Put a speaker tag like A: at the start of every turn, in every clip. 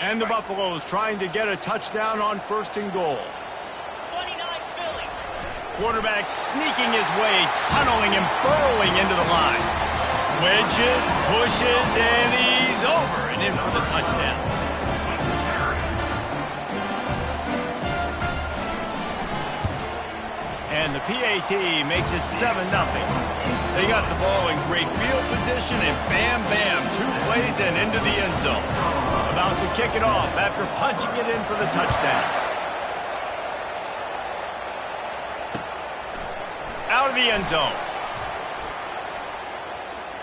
A: And the Buffaloes trying to get a touchdown on 1st and goal.
B: 29 Philly.
A: Quarterback sneaking his way, tunneling and burrowing into the line. Wedges, pushes, and he's over and in for the touchdown. And the PAT makes it 7-0. They got the ball in great field position, and bam, bam, 2 plays and into the end zone. About to kick it off after punching it in for the touchdown. Out of the end zone.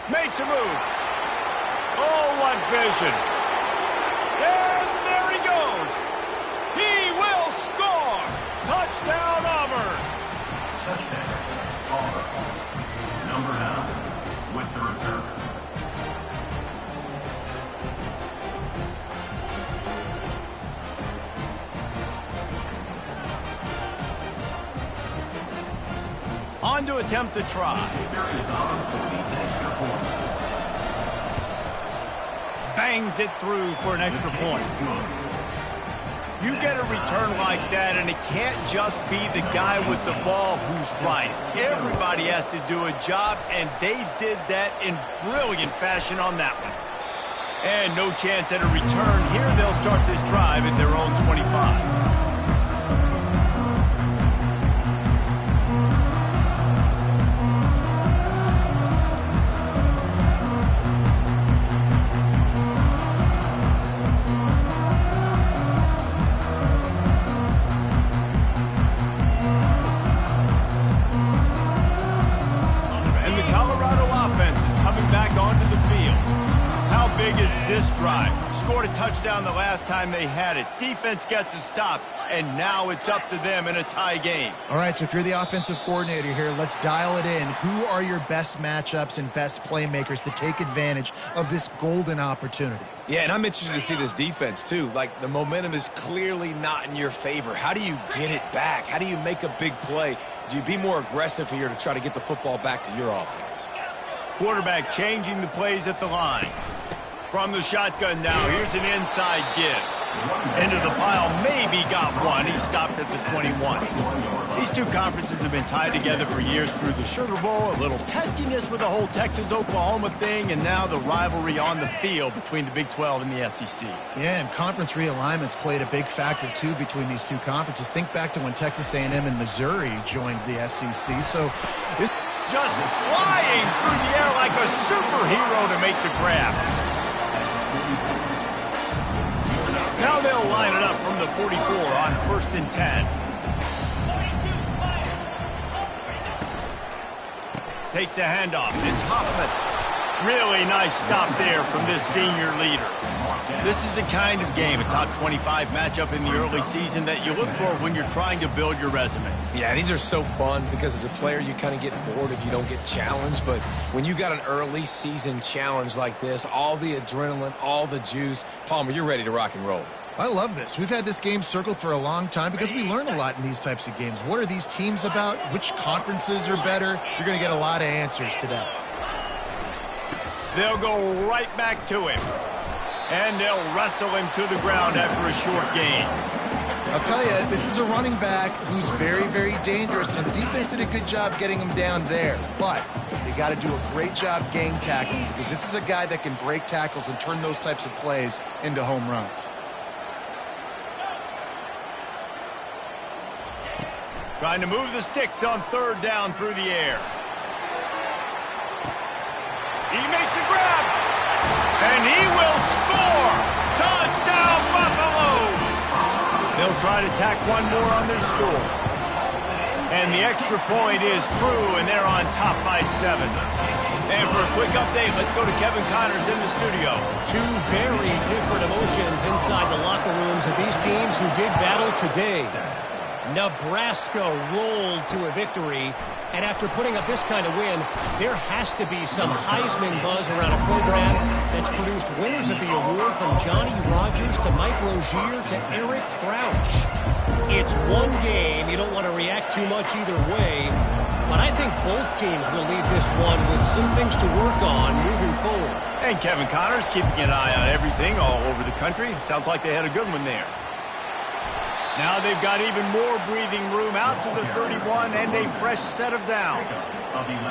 A: Makes a move. Oh, what vision. And there he goes. He will score. Touchdown, Auburn.
C: Touchdown, Auburn. Number 9 with the reserve.
A: On to attempt the try. Bangs it through for an extra point. You get a return like that, and it can't just be the guy with the ball who's right. Everybody has to do a job, and they did that in brilliant fashion on that one. And no chance at a return here. They'll start this drive at their own 25. This drive scored a touchdown the last time they had it. Defense gets a stop, and now it's up to them in a tie game.
D: All right, so if you're the offensive coordinator here, let's dial it in. Who are your best matchups and best playmakers to take advantage of this golden opportunity?
E: Yeah, and I'm interested to see this defense, too. Like, the momentum is clearly not in your favor. How do you get it back? How do you make a big play? Do you be more aggressive here to try to get the football back to your offense?
A: Quarterback changing the plays at the line. From the shotgun now, here's an inside give. Into the pile, maybe got one. He stopped at the 21. These two conferences have been tied together for years through the Sugar Bowl, a little testiness with the whole Texas-Oklahoma thing, and now the rivalry on the field between the Big 12 and the SEC.
D: Yeah, and conference realignments played a big factor, too, between these two conferences. Think back to when Texas A&M and Missouri joined the SEC. So this
A: just flying through the air like a superhero to make the grab. Now they'll line it up from the 44 on 1st and 10. Takes a handoff. It's Hoffman. Really nice stop there from this senior leader. This is the kind of game, a top 25 matchup in the early season, that you look for when you're trying to build your resume.
E: Yeah, these are so fun because as a player, you kind of get bored if you don't get challenged. But when you got an early season challenge like this, all the adrenaline, all the juice, Palmer, you're ready to rock and roll.
D: I love this. We've had this game circled for a long time because we learn a lot in these types of games. What are these teams about? Which conferences are better? You're going to get a lot of answers today.
A: They'll go right back to him. And they'll wrestle him to the ground after a short gain.
D: I'll tell you, this is a running back who's very, very dangerous, and the defense did a good job getting him down there. But they got to do a great job gang tackling because this is a guy that can break tackles and turn those types of plays into home runs.
A: Trying to move the sticks on 3rd down through the air. He makes a grab. And he will score! Touchdown, Buffaloes! They'll try to tack one more on their score. And the extra point is true, and they're on top by 7. And for a quick update, let's go to Kevin Connors in the studio.
F: Two very different emotions inside the locker rooms of these teams who did battle today. Nebraska rolled to a victory, and after putting up this kind of win, there has to be some Heisman buzz around a program that's produced winners of the award from Johnny Rodgers to Mike Rozier to Eric Crouch. It's one game. You don't want to react too much either way, but I think both teams will leave this one with some things to work on moving forward.
A: And Kevin Connors keeping an eye on everything all over the country. Sounds like they had a good one there. Now they've got even more breathing room out to the 31 and a fresh set of downs.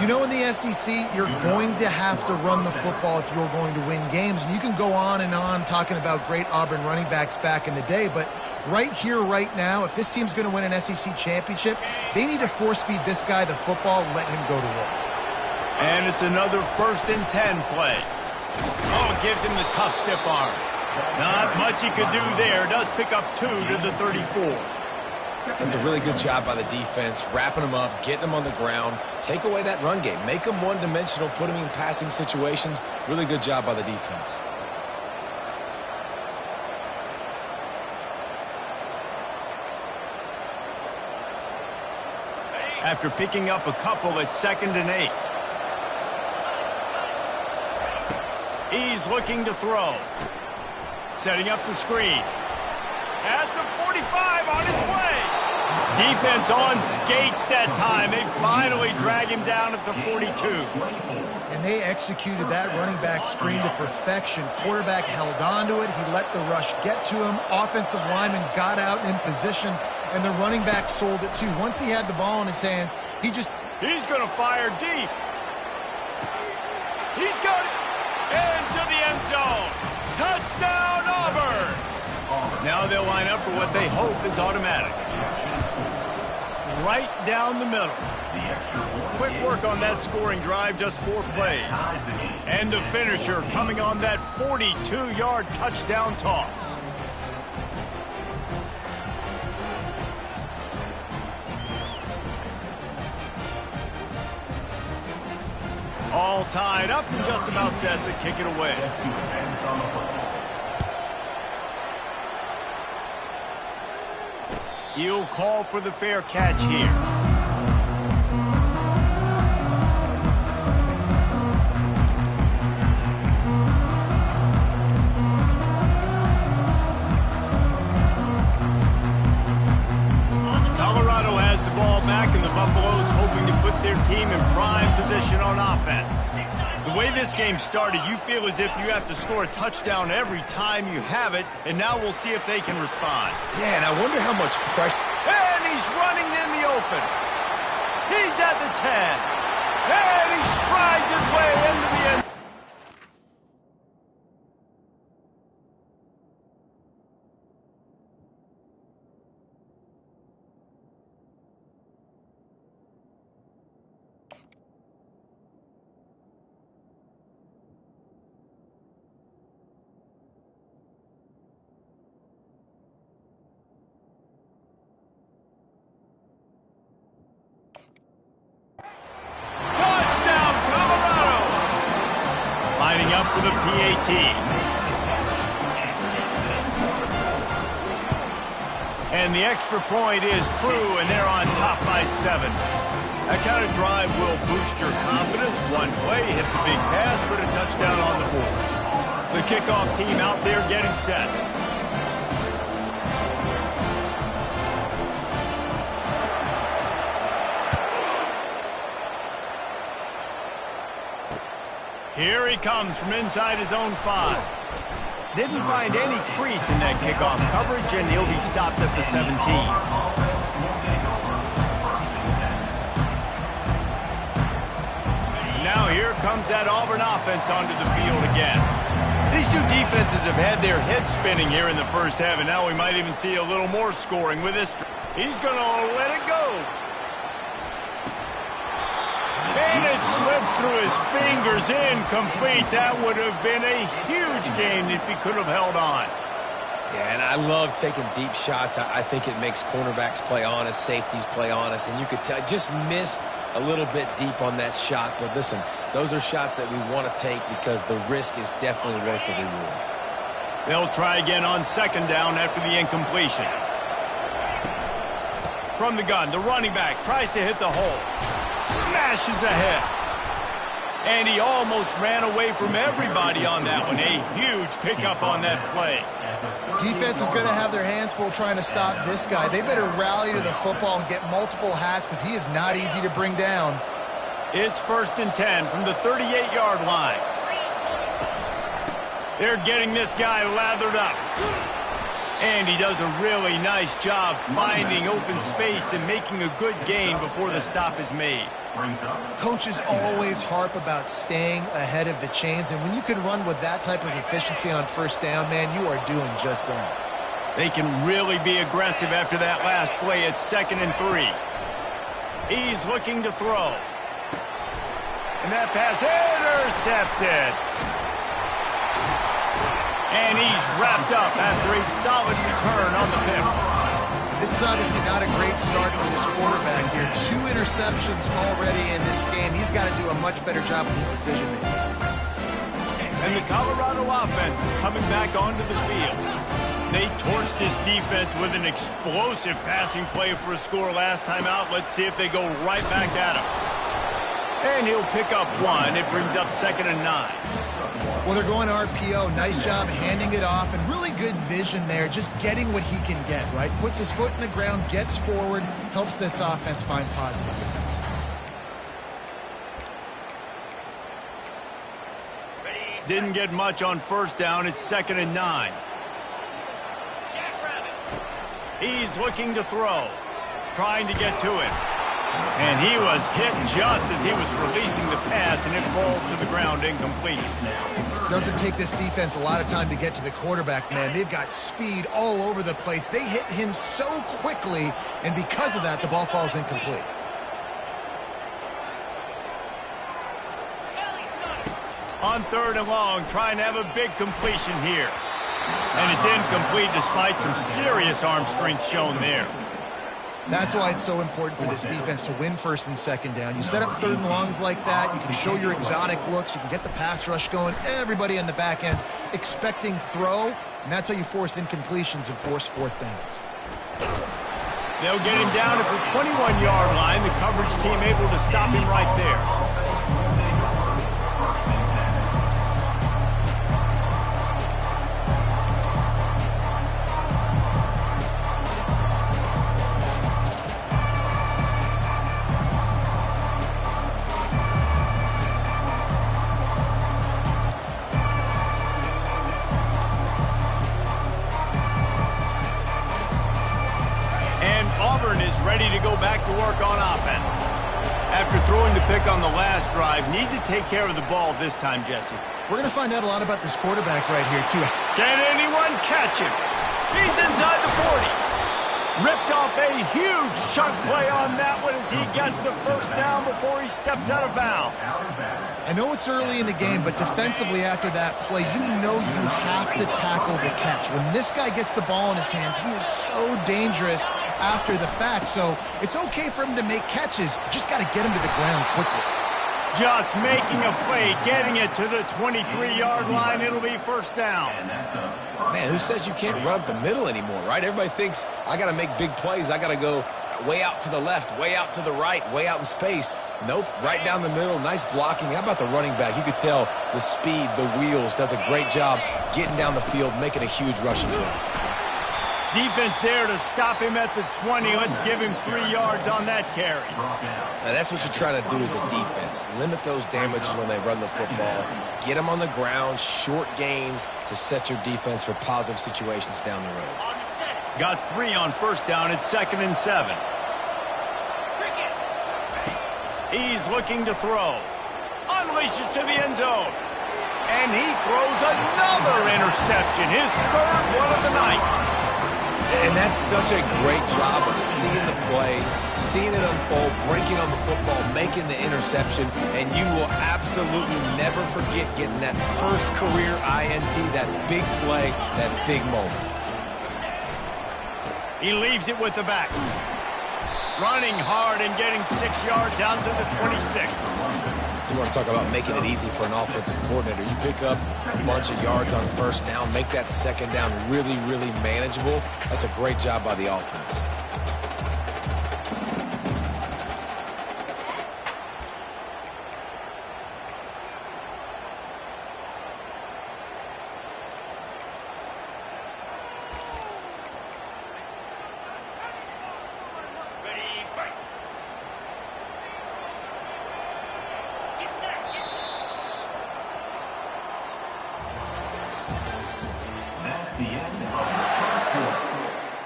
D: You know, in the SEC, you're going to have to run the football if you're going to win games. And you can go on and on talking about great Auburn running backs back in the day, but right here, right now, if this team's going to win an SEC championship, they need to force-feed this guy the football and let him go to work.
A: And it's another 1st and 10 play. Oh, it gives him the tough stiff arm. Not much he could do there. Does pick up 2 to the 34.
E: That's a really good job by the defense, wrapping them up, getting them on the ground. Take away that run game. Make them one-dimensional, put them in passing situations. Really good job by the defense.
A: After picking up a couple at 2nd and 8. He's looking to throw. Setting up the screen. At the 45, on his way. Defense on skates that time. They finally drag him down at the 42.
D: And they executed that running back screen to perfection. Quarterback held on to it. He let the rush get to him. Offensive lineman got out in position, and the running back sold it too. Once he had the ball in his hands,
A: He's going to fire deep. He's got it. Into the end zone. Touchdown, Auburn. Now they'll line up for what they hope is automatic. Right down the middle. Quick work on that scoring drive, just 4 plays. And the finisher coming on that 42-yard touchdown toss. All tied up and just about set to kick it away. He'll call for the fair catch here. Colorado has the ball back, and the Buffaloes hoping to put their team in prime position on offense. The way this game started, you feel as if you have to score a touchdown every time you have it, and now we'll see if they can respond.
E: Yeah, and I wonder how much pressure.
A: And he's running in the open. He's at the 10. And he strides his way into the end. For the PAT. And the extra point is true, and they're on top by 7. That kind of drive will boost your confidence. One play, hit the big pass, put a touchdown on the board. The kickoff team out there getting set. Here he comes from inside his own 5. Didn't find any crease in that kickoff coverage, and he'll be stopped at the 17. Now here comes that Auburn offense onto the field again. These two defenses have had their heads spinning here in the first half, and now we might even see a little more scoring with this. He's going to let it go. And it slips through his fingers, incomplete. That would have been a huge gain if he could have held on.
E: Yeah, and I love taking deep shots. I think it makes cornerbacks play honest, safeties play honest, and you could tell just missed a little bit deep on that shot. But listen, those are shots that we want to take because the risk is definitely worth the reward.
A: They'll try again on 2nd down after the incompletion. From the gun, the running back tries to hit the hole. Smashes ahead. And he almost ran away from everybody on that one. A huge pickup on that play.
D: Defense is going to have their hands full trying to stop this guy. They better rally to the football and get multiple hats because he is not easy to bring down.
A: It's 1st and 10 from the 38-yard line. They're getting this guy lathered up. And he does a really nice job finding open space and making a good gain before the stop is made.
D: Coaches always harp about staying ahead of the chains, and when you can run with that type of efficiency on first down, man, you are doing just that.
A: They can really be aggressive after that last play at 2nd and 3. He's looking to throw. And that pass intercepted. And he's wrapped up after a solid return on the pick.
D: This is obviously not a great start for this quarterback here. 2 interceptions already in this game. He's got to do a much better job with his decision making.
A: And the Colorado offense is coming back onto the field. They torched this defense with an explosive passing play for a score last time out. Let's see if they go right back at him. And he'll pick up 1. It brings up 2nd and 9.
D: Well, they're going RPO. Nice job handing it off, and really good vision there, just getting what he can get, right? Puts his foot in the ground, gets forward, helps this offense find positive defense.
A: Didn't get much on first down. It's 2nd and 9. He's looking to throw, trying to get to it. And he was hit just as he was releasing the pass, and it falls to the ground incomplete.
D: Doesn't take this defense a lot of time to get to the quarterback, man. They've got speed all over the place. They hit him so quickly, and because of that, the ball falls incomplete.
A: On 3rd and long, trying to have a big completion here. And it's incomplete despite some serious arm strength shown there.
D: That's why it's so important for this defense to win 1st and 2nd down. You set up 3rd and longs like that. You can show your exotic looks. You can get the pass rush going. Everybody in the back end expecting throw, and that's how you force incompletions and force 4th downs.
A: They'll get him down at the 21-yard line. The coverage team able to stop him right there. Auburn is ready to go back to work on offense. After throwing the pick on the last drive, need to take care of the ball this time, Jesse.
D: We're going to find out a lot about this quarterback right here, too.
A: Can anyone catch him? He's inside the 40. Ripped off a huge chunk play on that one as he gets the first down before he steps out of bounds.
D: I know it's early in the game, but defensively after that play, you know you have to tackle the catch. When this guy gets the ball in his hands, he is so dangerous after the fact. So it's okay for him to make catches. You just got to get him to the ground quickly.
A: Just making a play, getting it to the 23-yard line. It'll be first down.
E: Man, who says you can't run up the middle anymore, right? Everybody thinks I got to make big plays. I got to go way out to the left, way out to the right, way out in space. Nope, right down the middle. Nice blocking. How about the running back? You could tell the speed, the wheels, does a great job getting down the field, making a huge rushing play.
A: Defense there to stop him at the 20. Let's give him 3 yards on that carry.
E: Now that's what you're trying to do as a defense. Limit those damages when they run the football. Get them on the ground, short gains to set your defense for positive situations down the road.
A: Got 3 on first down at 2nd and 7. He's looking to throw. Unleashes to the end zone. And he throws another interception. His 3rd one of the night.
E: And that's such a great job of seeing the play, seeing it unfold, breaking on the football, making the interception, and you will absolutely never forget getting that first career INT, that big play, that big moment.
A: He leaves it with the back. Running hard and getting 6 yards out to the 26.
E: You want to talk about making it easy for an offensive coordinator. You pick up a bunch of yards on first down, make that second down really, really manageable. That's a great job by the offense.
C: the end of the first quarter.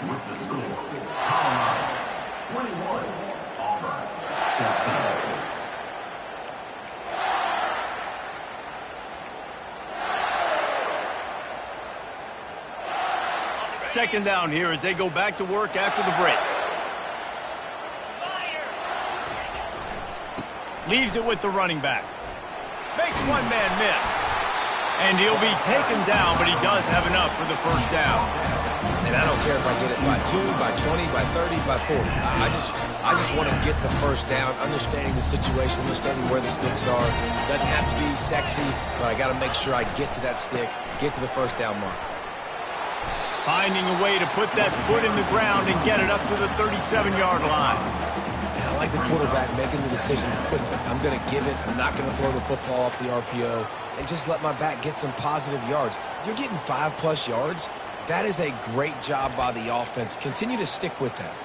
C: With the score, Colorado 21, Auburn 14.
A: Second down here as they go back to work after the break. Leaves it with the running back. Makes one man miss. And he'll be taken down, but he does have enough for the first down.
E: And I don't care if I get it by 2, by 20, by 30, by 40. I just want to get the first down, understanding the situation, understanding where the sticks are. Doesn't have to be sexy, but I got to make sure I get to that stick, get to the first down mark.
A: Finding a way to put that foot in the ground and get it up to the 37-yard line.
E: And I like the quarterback making the decision quickly. I'm going to give it. I'm not going to throw the football off the RPO and just let my back get some positive yards. You're getting 5+ yards. That is a great job by the offense. Continue to stick with that.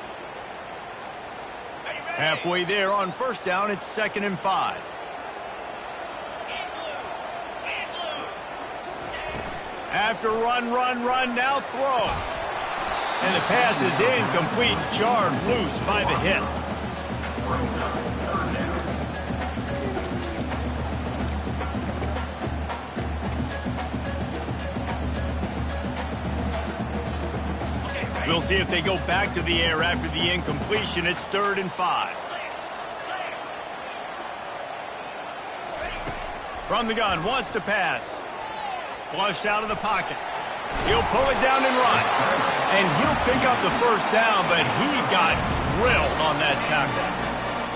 A: Halfway there on first down, it's 2nd and 5. After run, now throw. And the pass is incomplete, jarred loose by the hip. We'll see if they go back to the air after the incompletion. It's 3rd and 5. From the gun, wants to pass. Flushed out of the pocket. He'll pull it down and run. And he'll pick up the first down, but he got drilled on that tackle.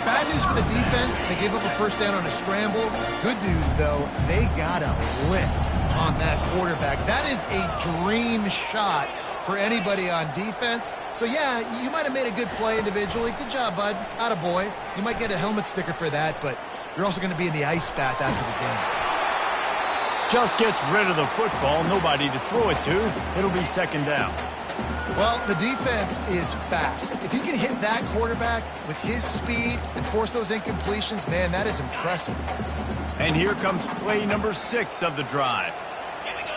D: Bad news for the defense. They gave up a first down on a scramble. Good news, though, they got a blitz on that quarterback. That is a dream shot for anybody on defense. So, yeah, you might have made a good play individually. Good job, bud. Attaboy. You might get a helmet sticker for that, but you're also going to be in the ice bath after the game.
A: Just gets rid of the football, nobody to throw it to. It'll be 2nd down.
D: Well, the defense is fast. If you can hit that quarterback with his speed and force those incompletions, man, that is impressive.
A: And here comes play number 6 of the drive.
B: Here we go.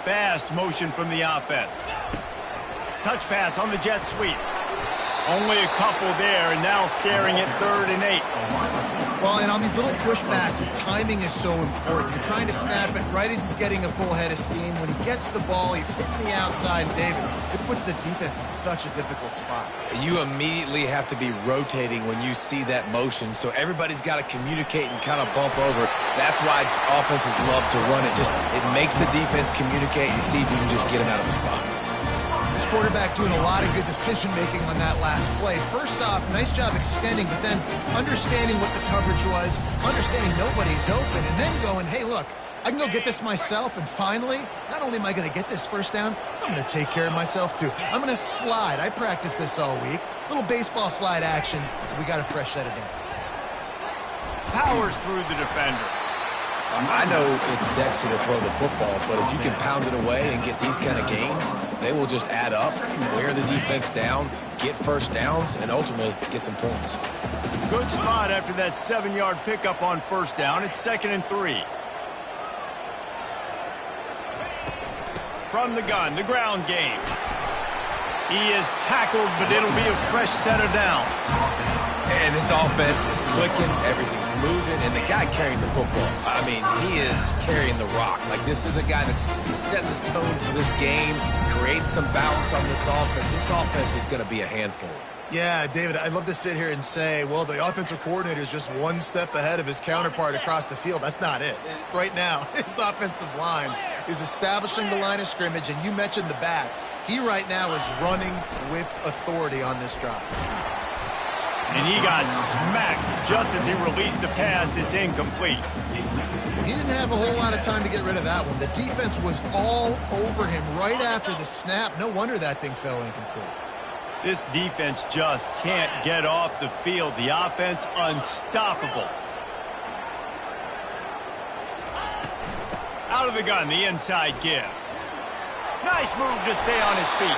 A: Fast motion from the offense. Touch pass on the jet sweep. Only a couple there, and now staring at 3rd and 8.
D: Well, and on these little push passes, timing is so important. You're trying to snap it right as he's getting a full head of steam. When he gets the ball, he's hitting the outside. David, it puts the defense in such a difficult spot.
E: You immediately have to be rotating when you see that motion, so everybody's got to communicate and kind of bump over. That's why offenses love to run it. It makes the defense communicate and see if you can just get him out of the spot.
D: This quarterback doing a lot of good decision-making on that last play. First off, nice job extending, but then understanding what the coverage was, understanding nobody's open, and then going, hey, look, I can go get this myself, and finally, not only am I going to get this first down, I'm going to take care of myself, too. I'm going to slide. I practiced this all week. Little baseball slide action. We got a fresh set of downs.
A: Powers through the defender.
E: I know it's sexy to throw the football, but if you can pound it away and get these kind of gains, they will just add up, wear the defense down, get first downs, and ultimately get some points.
A: Good spot after that 7-yard pickup on first down. It's 2nd and 3. From the gun, the ground game. He is tackled, but it'll be a fresh set of downs.
E: And this offense is clicking, everything's moving, and the guy carrying the football, I mean, he is carrying the rock. Like, this is a guy he's setting this tone for this game, creating some balance on this offense. This offense is going to be a handful.
D: Yeah, David, I'd love to sit here and say, well, the offensive coordinator is just one step ahead of his counterpart across the field. That's not it. Right now, his offensive line is establishing the line of scrimmage, and you mentioned the back. He right now is running with authority on this drive.
A: And he got smacked just as he released the pass. It's incomplete.
D: He didn't have a whole lot of time to get rid of that one. The defense was all over him right after the snap. No wonder that thing fell incomplete.
A: This defense just can't get off the field. The offense unstoppable. Out of the gun, the inside give. Nice move to stay on his feet.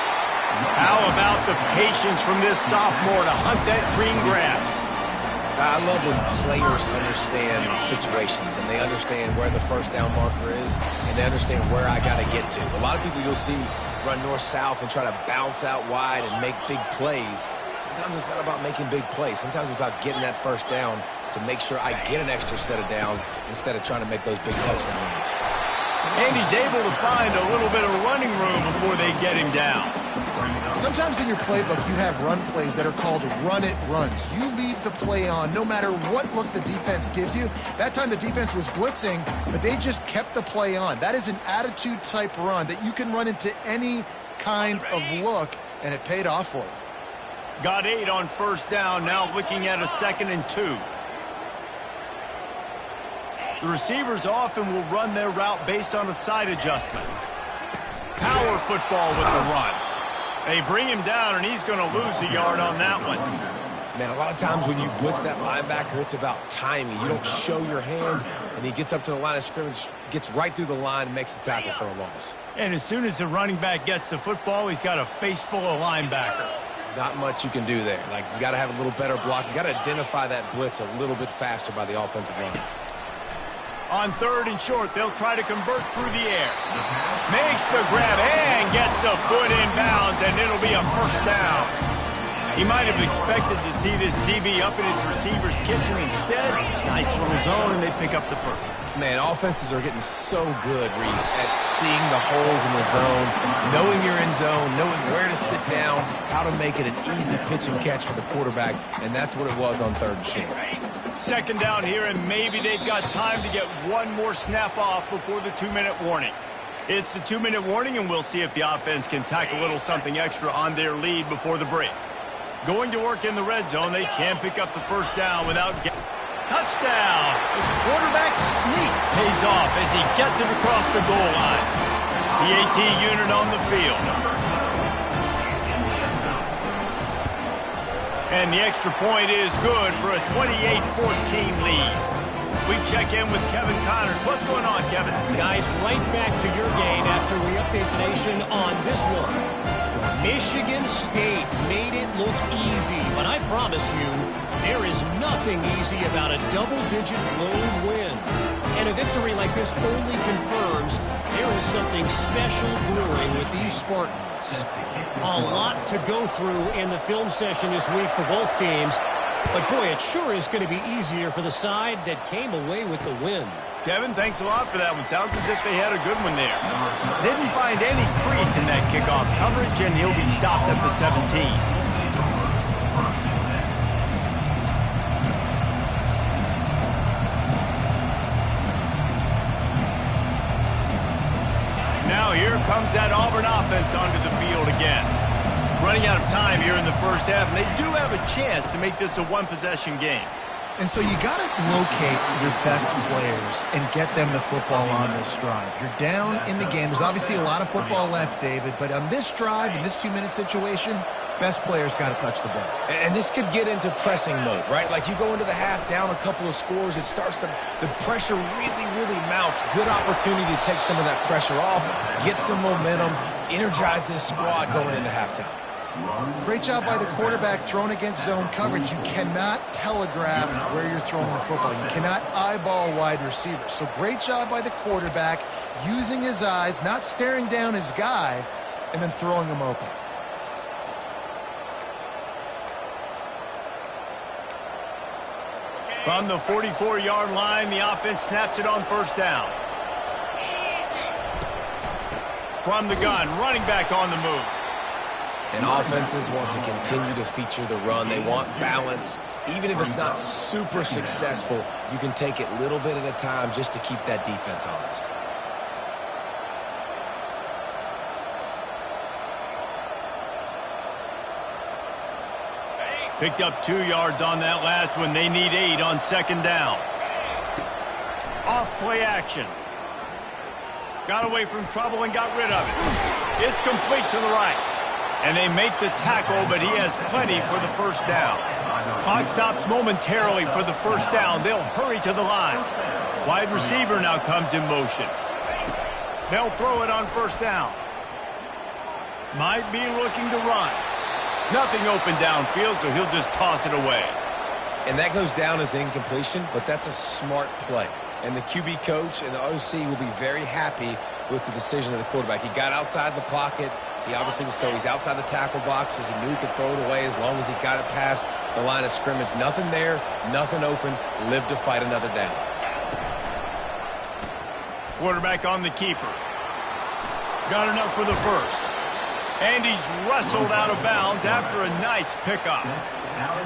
A: How about the patience from this sophomore to hunt that green grass?
E: I love when players understand situations and they understand where the first down marker is and they understand where I got to get to. A lot of people you'll see run north-south and try to bounce out wide and make big plays. Sometimes it's not about making big plays. Sometimes it's about getting that first down to make sure I get an extra set of downs instead of trying to make those big touchdown runs.
A: And he's able to find a little bit of running room before they get him down.
D: Sometimes in your playbook, you have run plays that are called run-it runs. You leave the play on no matter what look the defense gives you. That time the defense was blitzing, but they just kept the play on. That is an attitude-type run that you can run into any kind of look, and it paid off for you.
A: Got 8 on first down, now looking at a 2nd and 2. The receivers often will run their route based on a side adjustment. Power football with the run. They bring him down, and he's going to lose a yard on that one.
E: Man, a lot of times when you blitz that linebacker, it's about timing. You don't show your hand, and he gets up to the line of scrimmage, gets right through the line, and makes the tackle for a loss.
A: And as soon as the running back gets the football, he's got a face full of linebacker.
E: Not much you can do there. Like, you got to have a little better block. You got to identify that blitz a little bit faster by the offensive line.
A: On 3rd and short, they'll try to convert through the air. Makes the grab and gets the foot in bounds, and it'll be a first down. He might have expected to see this DB up in his receiver's kitchen. Instead, nice little zone, and they pick up the first.
E: Man, offenses are getting so good, Reese, at seeing the holes in the zone, knowing you're in zone, knowing where to sit down, how to make it an easy pitch and catch for the quarterback, and that's what it was on 3rd and short.
A: 2nd down here, and maybe they've got time to get one more snap off before the 2-minute warning. It's the 2-minute warning, and we'll see if the offense can tack a little something extra on their lead before the break. Going to work in the red zone, they can pick up the first down without getting... Touchdown! The quarterback sneak pays off as he gets it across the goal line. The AT unit on the field. And the extra point is good for a 28-14 lead. We check in with Kevin Connors. What's going on, Kevin?
F: Guys, right back to your game after we update the nation on this one. Michigan State made it look easy, but I promise you, there is nothing easy about a double-digit road win. And a victory like this only confirms there is something special brewing with these Spartans. A lot to go through in the film session this week for both teams, but boy, it sure is going to be easier for the side that came away with the win.
A: Kevin, thanks a lot for that one. Sounds as if they had a good one there. Didn't find any crease in that kickoff coverage, and he'll be stopped at the 17. Now here comes that Auburn offense onto the field again. Running out of time here in the first half, and they do have a chance to make this a one-possession game.
D: And so you got to locate your best players and get them the football on this drive. You're down in the game. There's obviously a lot of football left, David, but on this drive, in this 2-minute situation, best players got to touch the ball.
E: And this could get into pressing mode, right? Like you go into the half down a couple of scores, it starts to, the pressure really mounts. Good opportunity to take some of that pressure off, get some momentum, energize this squad going into halftime.
D: Great job by the quarterback throwing against zone coverage. You cannot telegraph where you're throwing the football. You cannot eyeball wide receivers. So great job by the quarterback using his eyes, not staring down his guy, and then throwing him open.
A: From the 44-yard line, the offense snaps it on first down. From the gun, running back on the move.
E: And offenses want to continue to feature the run. They want balance. Even if it's not super successful, you can take it little bit at a time just to keep that defense honest.
A: Picked up 2 yards on that last one. They need 8 on second down. Off play action. Got away from trouble and got rid of it. It's complete to the right. And they make the tackle, but he has plenty for the first down. Clock stops momentarily for the first down. They'll hurry to the line. Wide receiver now comes in motion. They'll throw it on first down. Might be looking to run. Nothing open downfield, so he'll just toss it away.
E: And that goes down as incompletion, but that's a smart play. And the QB coach and the OC will be very happy with the decision of the quarterback. He got outside the pocket. He obviously was he's outside the tackle boxes. He knew he could throw it away as long as he got it past the line of scrimmage. Nothing there, nothing open. Live to fight another down.
A: Quarterback on the keeper. Got enough for the first. And he's wrestled out of bounds after a nice pickup.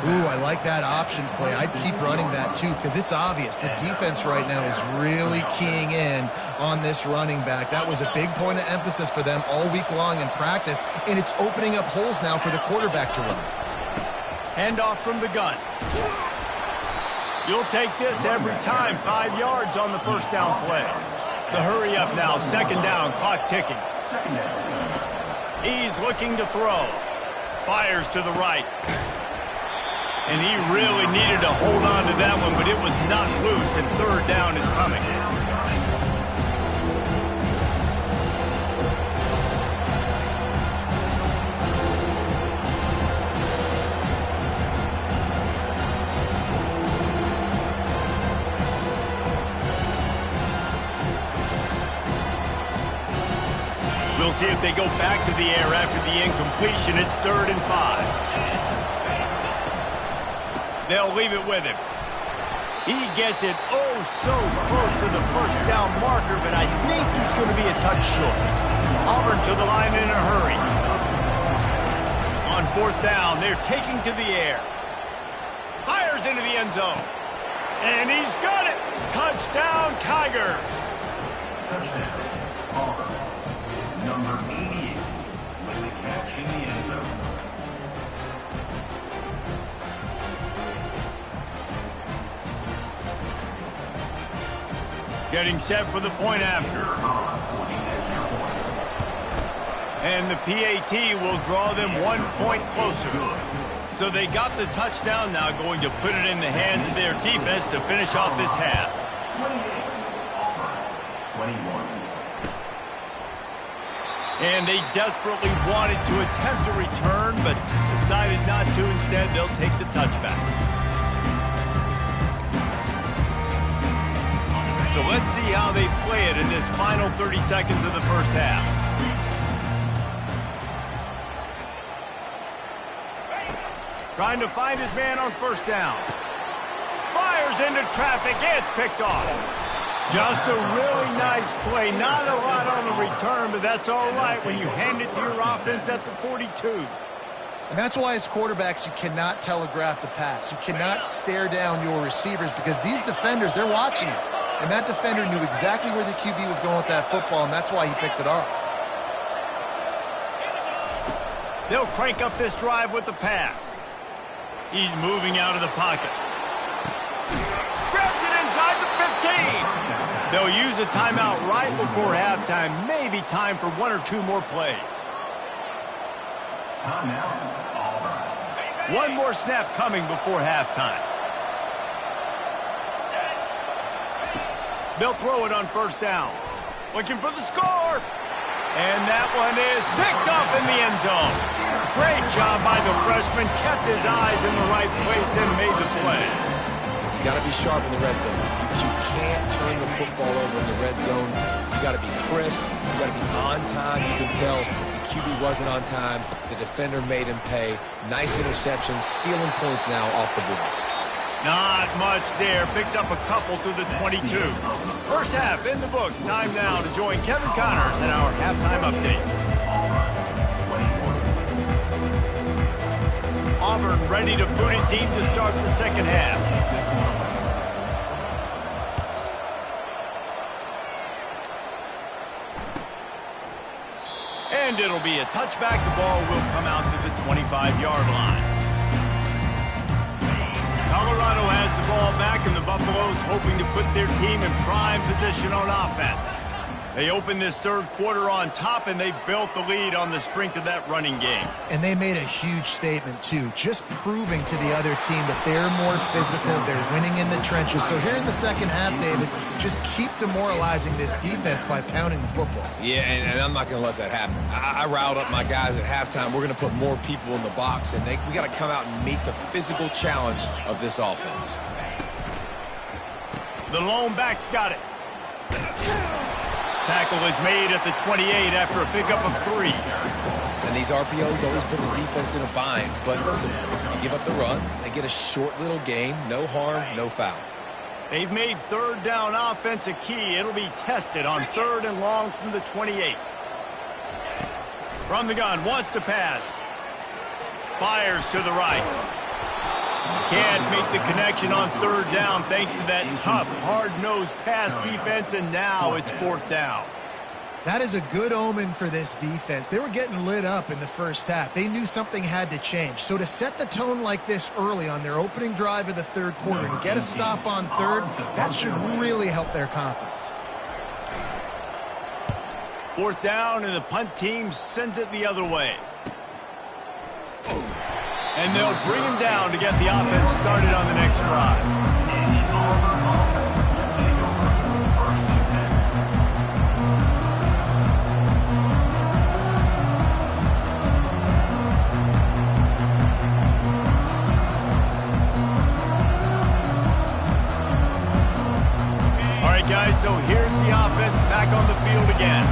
D: Ooh, I like that option play. I'd keep running that too because it's obvious. The defense right now is really keying in on this running back. That was a big point of emphasis for them all week long in practice, and it's opening up holes now for the quarterback to run.
A: Handoff from the gun. You'll take this every time. 5 yards on the first down play. The hurry up now. Second down. Clock ticking. He's looking to throw. Fires to the right. And he really needed to hold on to that one, but it was not loose, and third down is coming. We'll see if they go back to the air after the incompletion. It's 3rd and 5. They'll leave it with him. He gets it oh so close to the first down marker, but I think he's going to be a touch short. Auburn to the line in a hurry. On 4th down, they're taking to the air. Fires into the end zone. And he's got it. Touchdown, Tigers.
C: Touchdown, Auburn. Number 88 with the catch in the end zone.
A: Getting set for the point after. And the PAT will draw them 1 point closer. So they got the touchdown, now going to put it in the hands of their defense to finish off this half.
C: 28, Auburn, 21.
A: And they desperately wanted to attempt a return, but decided not to. Instead, they'll take the touchback. So let's see how they play it in this final 30 seconds of the first half. Trying to find his man on first down. Fires into traffic. It's picked off. Just a really nice play. Not a lot on the return, but that's all right when you hand it to your offense at the 42.
D: And that's why as quarterbacks, you cannot telegraph the pass. You cannot stare down your receivers because these defenders, they're watching it. And that defender knew exactly where the QB was going with that football, and that's why he picked it off.
A: They'll crank up this drive with the pass. He's moving out of the pocket. Grabs it inside the 15. They'll use a timeout right before halftime. Maybe time for 1 or 2 more plays.
C: Timeout, Auburn.
A: 1 more snap coming before halftime. They'll throw it on first down. Looking for the score. And that one is picked up in the end zone. Great job by the freshman. Kept his eyes in the right place and made the play.
E: You got to be sharp in the red zone. You can't turn the football over in the red zone. You got to be crisp. You got to be on time. You can tell the QB wasn't on time. The defender made him pay. Nice interception. Stealing points now off the board.
A: Not much there. Picks up a couple to the 22. First half in the books. Time now to join Kevin Connors in our halftime update. Auburn ready to boot it deep to start the second half. And it'll be a touchback. The ball will come out to the 25-yard line. Colorado has the ball back, and the Buffaloes hoping to put their team in prime position on offense. They opened this third quarter on top, and they built the lead on the strength of that running game.
D: And they made a huge statement, too, just proving to the other team that they're more physical, they're winning in the trenches. So here in the second half, David, just keep demoralizing this defense by pounding the football.
E: Yeah, and I'm not going to let that happen. I riled up my guys at halftime. We're going to put more people in the box, and we got to come out and meet the physical challenge of this offense.
A: The lone back's got it. Tackle is made at the 28 after a pickup of 3.
E: And these RPOs always put the defense in a bind. But listen, you give up the run, they get a short little gain, no harm, no foul.
A: They've made third down offense a key. It'll be tested on 3rd and long from the 28. From the gun, wants to pass. Fires to the right. Can't make the connection on 3rd down thanks to that tough, hard-nosed pass defense, and now it's 4th down.
D: That is a good omen for this defense. They were getting lit up in the first half. They knew something had to change. So to set the tone like this early on their opening drive of the third quarter and get a stop on 3rd, that should really help their confidence.
A: 4th down, and the punt team sends it the other way. And they'll bring him down to get the offense started on the next drive.
C: And the Auburn offense will take over 1st and 10.
A: All right, guys, so here's the offense back on the field again.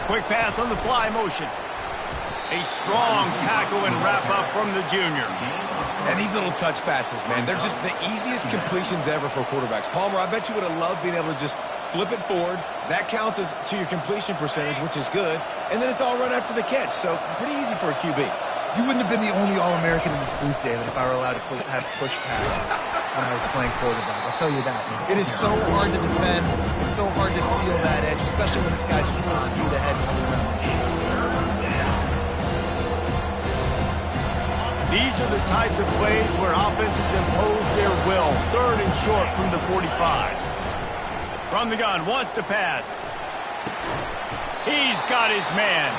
A: Quick pass on the fly motion. A strong tackle and wrap up from the junior.
E: And these little touch passes, man, they're just the easiest completions ever for quarterbacks. Palmer, I bet you would have loved being able to just flip it forward. That counts as to your completion percentage, which is good. And then it's all run after the catch, so pretty easy for a QB.
D: You wouldn't have been the only All-American in this booth, David, if I were allowed to have push passes when I was playing quarterback. I'll tell you that. It is so hard to defend. It's so hard to seal that edge, especially when this guy's full speed ahead coming around.
A: These are the types of plays where offenses impose their will. 3rd and short from the 45. From the gun, wants to pass. He's got his man.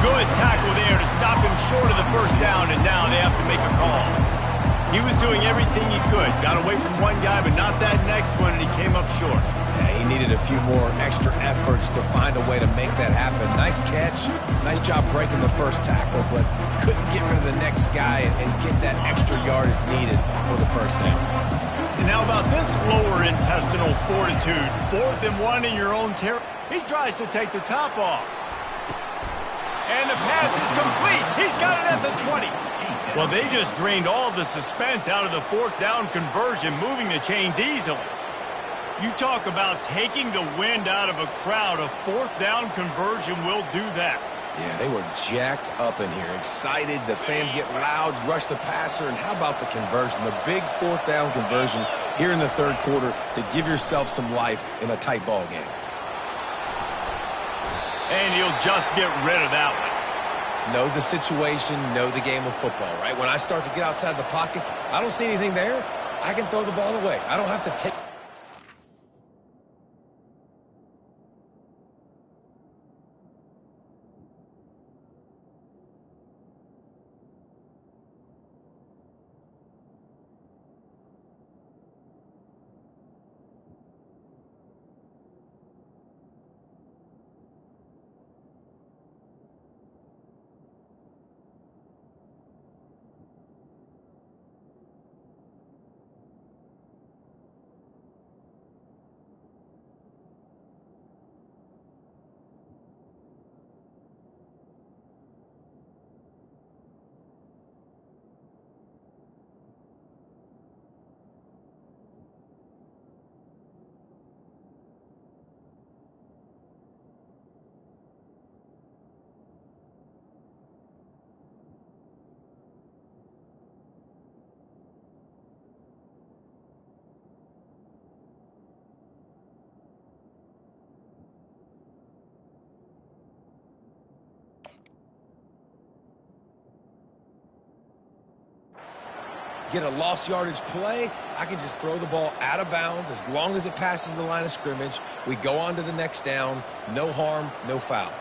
A: Good tackle there to stop him short of the 1st down, and now they have to make a call. He was doing everything he could. Got away from one guy, but not that next one, and he came up short.
E: Yeah, he needed a few more extra efforts to find a way to make that happen. Nice catch. Nice job breaking the first tackle, but couldn't get rid of the next guy and get that extra yardage needed for the 1st down.
A: And now about this lower intestinal fortitude. 4th and 1 in your own territory. He tries to take the top off. And the pass is complete. He's got it at the 20. Well, they just drained all the suspense out of the 4th down conversion, moving the chains easily. You talk about taking the wind out of a crowd. A 4th down conversion will do that.
E: Yeah, they were jacked up in here, excited. The fans get loud, rush the passer, and how about the conversion? The big 4th down conversion here in the 3rd quarter to give yourself some life in a tight ball game.
A: And he'll just get rid of that one.
E: Know the situation, know the game of football, right? When I start to get outside the pocket, I don't see anything there, I can throw the ball away. I don't have to take... get a lost yardage play, I can just throw the ball out of bounds as long as it passes the line of scrimmage. We go on to the next down. No harm, no foul.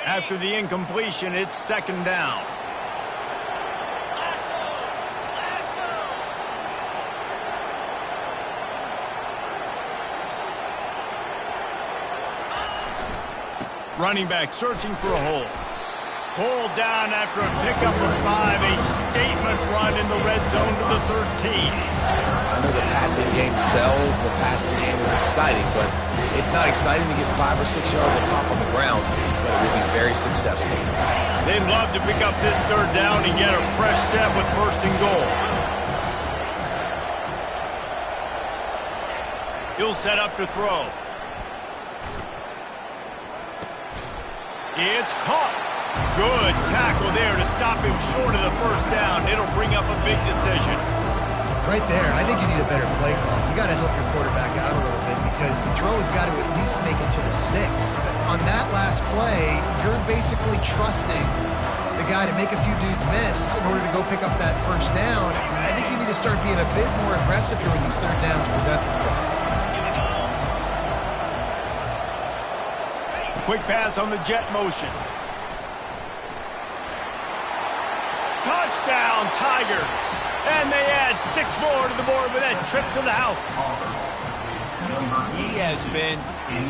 A: After the incompletion, it's second down. Running back searching for a hole. Pulled down after a pickup of 5. A statement run in the red zone to the 13.
E: I know the passing game sells. The passing game is exciting, but it's not exciting to get 5 or 6 yards a pop on the ground, but it will be very successful.
A: They'd love to pick up this third down and get a fresh set with first and goal. He'll set up to throw. It's caught. Good tackle there to stop him short of the first down. It'll bring up a big decision.
D: Right there, I think you need a better play call. You got to help your quarterback out a little bit because the throw has got to at least make it to the sticks. On that last play, you're basically trusting the guy to make a few dudes miss in order to go pick up that first down. I think you need to start being a bit more aggressive here when these third downs present themselves.
A: Quick pass on the jet motion. Touchdown, Tigers. And they add 6 more to the board with that trip to the house. He has been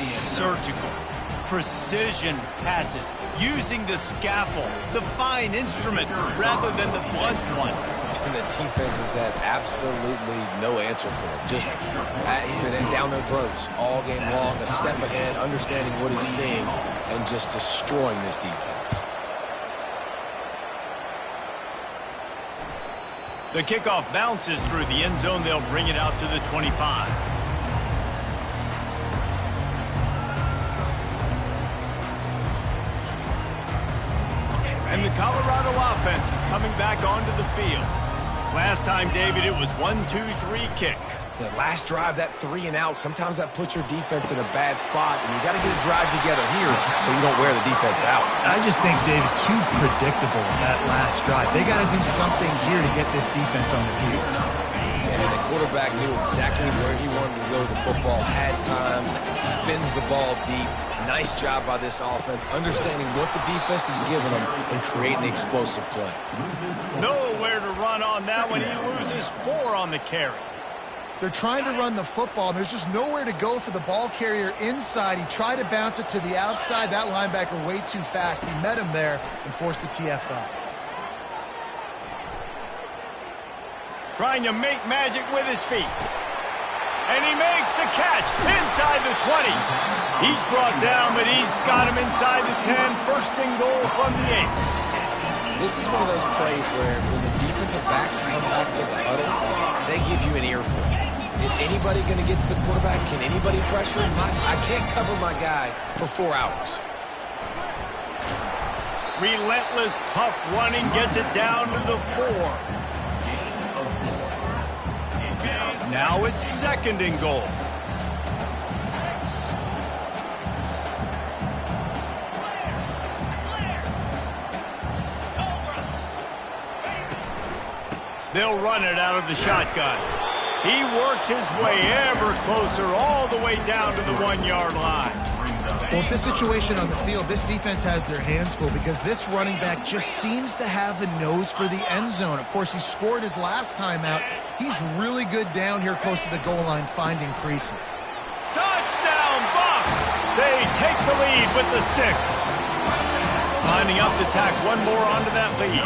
A: surgical. Precision passes. Using the scalpel, the fine instrument, rather than the blunt one.
E: And the defense has had absolutely no answer for him. Just, he's been down their throats all game long, a step ahead, understanding what he's seeing, and just destroying this defense.
A: The kickoff bounces through the end zone. They'll bring it out to the 25. And the Colorado offense is coming back onto the field. Last time, David, it was 1-2-3 kick.
E: The last drive, that 3 and out, sometimes that puts your defense in a bad spot, and you got to get a drive together here so you don't wear the defense out.
D: I just think, David, too predictable in that last drive. They got to do something here to get this defense on their heels.
E: And the quarterback knew exactly where he wanted to go with the football, had time, spins the ball deep. Nice job by this offense, understanding what the defense is giving them and creating the explosive play.
A: Nowhere to run on that one. He loses 4 on the carry.
D: They're trying to run the football, and there's just nowhere to go for the ball carrier inside. He tried to bounce it to the outside. That linebacker way too fast. He met him there and forced the TFL.
A: Trying to make magic with his feet. And he makes the catch inside the 20. He's brought down, but he's got him inside the 10. First and goal from the 8.
E: This is one of those plays where when the defensive backs come back to the huddle, they give you an earful. Is anybody going to get to the quarterback? Can anybody pressure him? I can't cover my guy for 4 hours.
A: Relentless, tough running gets it down to the 4. Now it's second and goal. They'll run it out of the shotgun. He works his way ever closer all the way down to the 1-yard line.
D: Well, with this situation on the field, this defense has their hands full because this running back just seems to have a nose for the end zone. Of course, he scored his last time out. He's really good down here close to the goal line, finding creases.
A: Touchdown, Bucks! They take the lead with the 6. Lining up to tack one more onto that lead.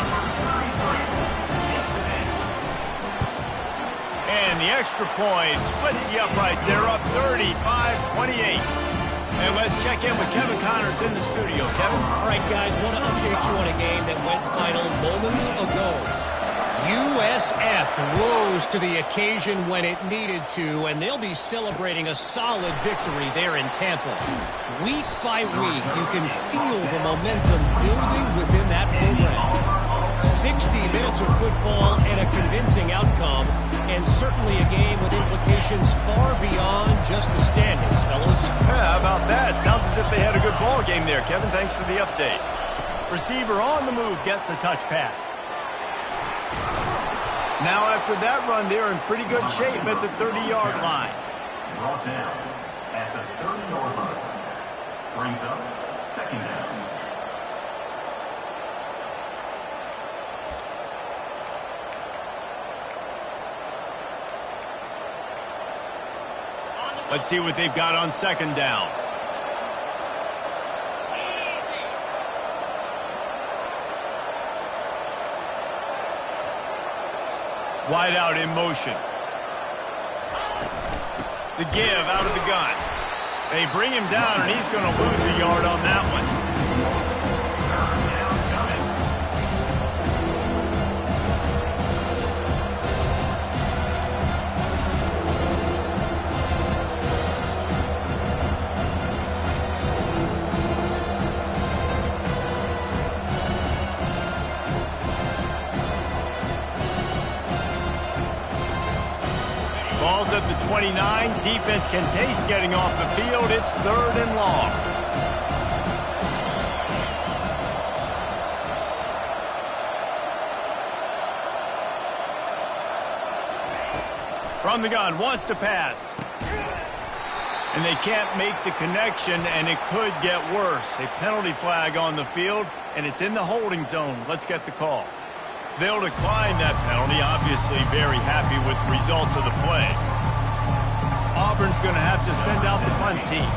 A: And the extra point splits the uprights. They're up 35-28. And let's check in with Kevin Connors in the studio. Kevin?
F: All right, guys, want to update you on a game that went final moments ago. USF rose to the occasion when it needed to, and they'll be celebrating a solid victory there in Tampa. Week by week, you can feel the momentum building within that program. 60 minutes of football and a convincing outcome, and certainly a game with implications far beyond just the standings, fellas.
A: Yeah, how about that? Sounds as if they had a good ball game there. Kevin, thanks for the update. Receiver on the move gets the touch pass. Now after that run, they're in pretty good shape at the 30-yard line.
C: Brought down at the 30-yard line. Brings up second down.
A: Let's see what they've got on second down. Wide out in motion. The give out of the gun. They bring him down, and he's going to lose a yard on that one. Ball's at the 29. Defense can taste getting off the field. It's 3rd and long. From the gun, wants to pass. And they can't make the connection, and it could get worse. A penalty flag on the field, and it's in the holding zone. Let's get the call. They'll decline that penalty, obviously very happy with the results of the play. Auburn's going to have to send out the punt team.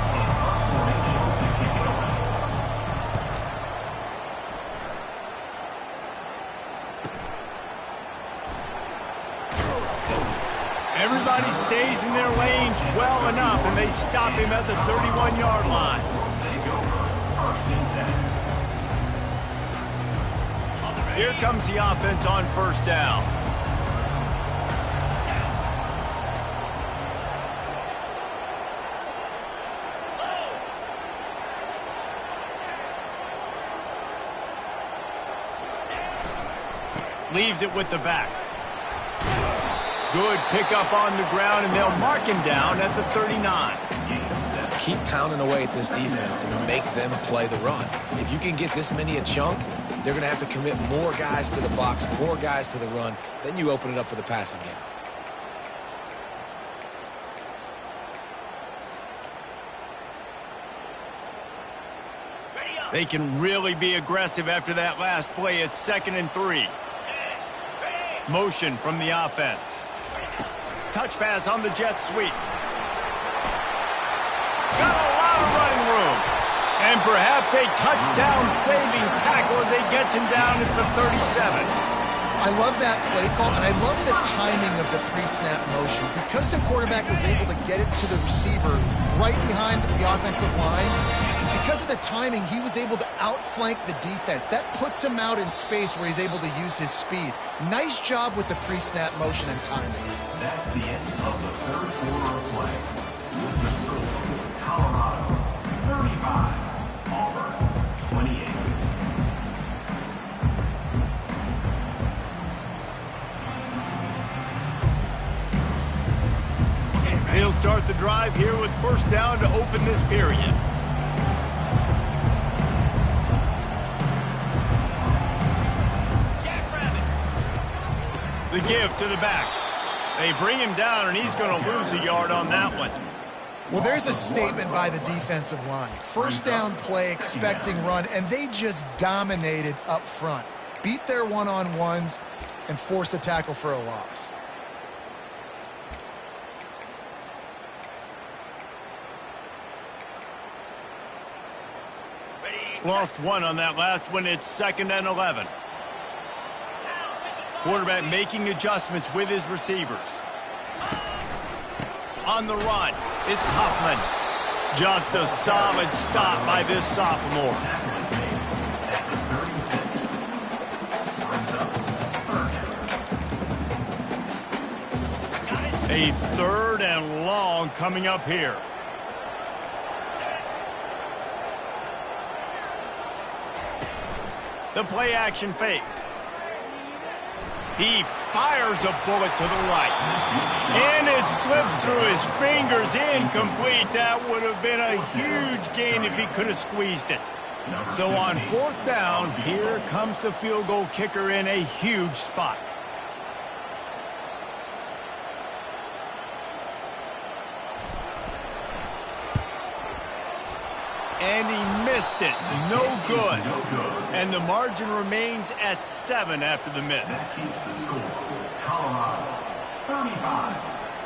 A: Everybody stays in their lanes well enough, and they stop him at the 31-yard line. Here comes the offense on first down. Leaves it with the back. Good pickup on the ground, and they'll mark him down at the 39.
E: Keep pounding away at this defense and make them play the run. If you can get this many a chunk, they're going to have to commit more guys to the box, more guys to the run. Then you open it up for the passing game.
A: They can really be aggressive after that last play. It's 2nd and 3. Motion from the offense. Touch pass on the jet sweep. Got a lot of running room. And perhaps a touchdown-saving tackle as they get him down at the 37.
D: I love that play call, and I love the timing of the pre-snap motion. Because the quarterback was able to get it to the receiver right behind the offensive line, because of the timing, he was able to outflank the defense. That puts him out in space where he's able to use his speed. Nice job with the pre-snap motion and timing.
C: That's the end of the 3rd quarter of play. With the score, Colorado 35, Auburn 28.
A: He'll start the drive here with first down to open this period. The give to the back. They bring him down, and he's going to lose a yard on that one.
D: Well, there's a statement by the defensive line. First down play, expecting run, and they just dominated up front. Beat their one-on-ones and force a tackle for a loss.
A: Lost one on that last one. It's 2nd and 11. Quarterback making adjustments with his receivers. On the run, it's Huffman. Just a solid stop by this sophomore. A 3rd and long coming up here. The play action fake. He fires a bullet to the right. And it slips through his fingers, incomplete. That would have been a huge gain if he could have squeezed it. So on 4th down, here comes the field goal kicker in a huge spot. And he missed it. No good. And the margin remains at 7 after the miss.
C: That keeps the score. Colorado 35,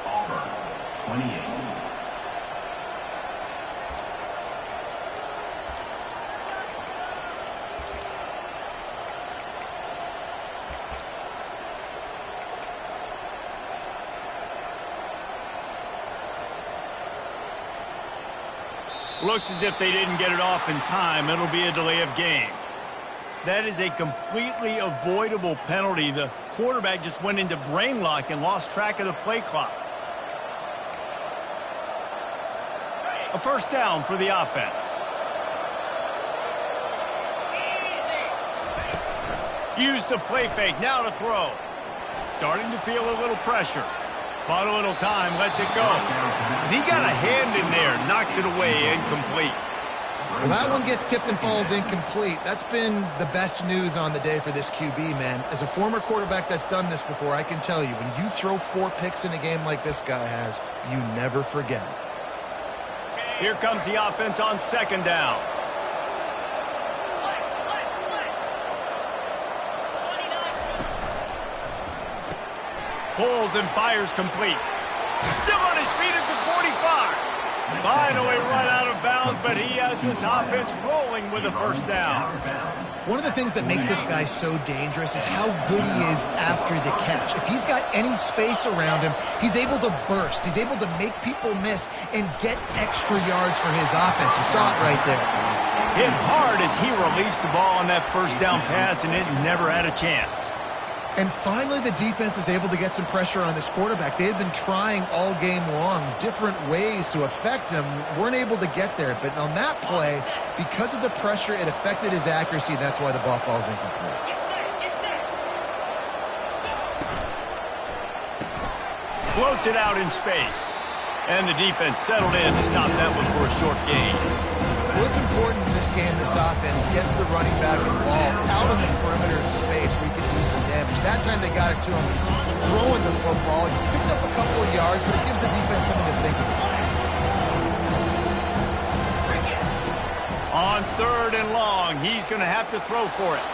C: Auburn 28.
A: Looks as if they didn't get it off in time. It'll be a delay of game. That is a completely avoidable penalty. The quarterback just went into brain lock and lost track of the play clock. A 1st down for the offense. Use the play fake. Now to throw. Starting to feel a little pressure. Bought a little time, lets it go. And he got a hand in there, knocks it away, incomplete.
D: Well, that one gets tipped and falls incomplete. That's been the best news on the day for this QB, man. As a former quarterback that's done this before, I can tell you, when you throw 4 picks in a game like this guy has, you never forget it.
A: Here comes the offense on 2nd down. Pulls and fires complete. Still on his feet at the 45. Finally run out of bounds, but he has this offense rolling with a 1st down.
D: One of the things that makes this guy so dangerous is how good he is after the catch. If he's got any space around him, he's able to burst. He's able to make people miss and get extra yards for his offense. You saw it right there.
A: Hit hard as he released the ball on that 1st down pass, and it never had a chance.
D: And finally, the defense is able to get some pressure on this quarterback. They had been trying all game long different ways to affect him, weren't able to get there. But on that play, because of the pressure, it affected his accuracy, and that's why the ball falls incomplete.
A: Floats it out in space. And the defense settled in to stop that one for a short gain.
D: What's important in this game, this offense gets the running back involved out on the perimeter in space where he can do some damage. That time they got it to him throwing the football. He picked up a couple of yards, but it gives the defense something to think about.
A: On 3rd and long, he's going to have to throw for it.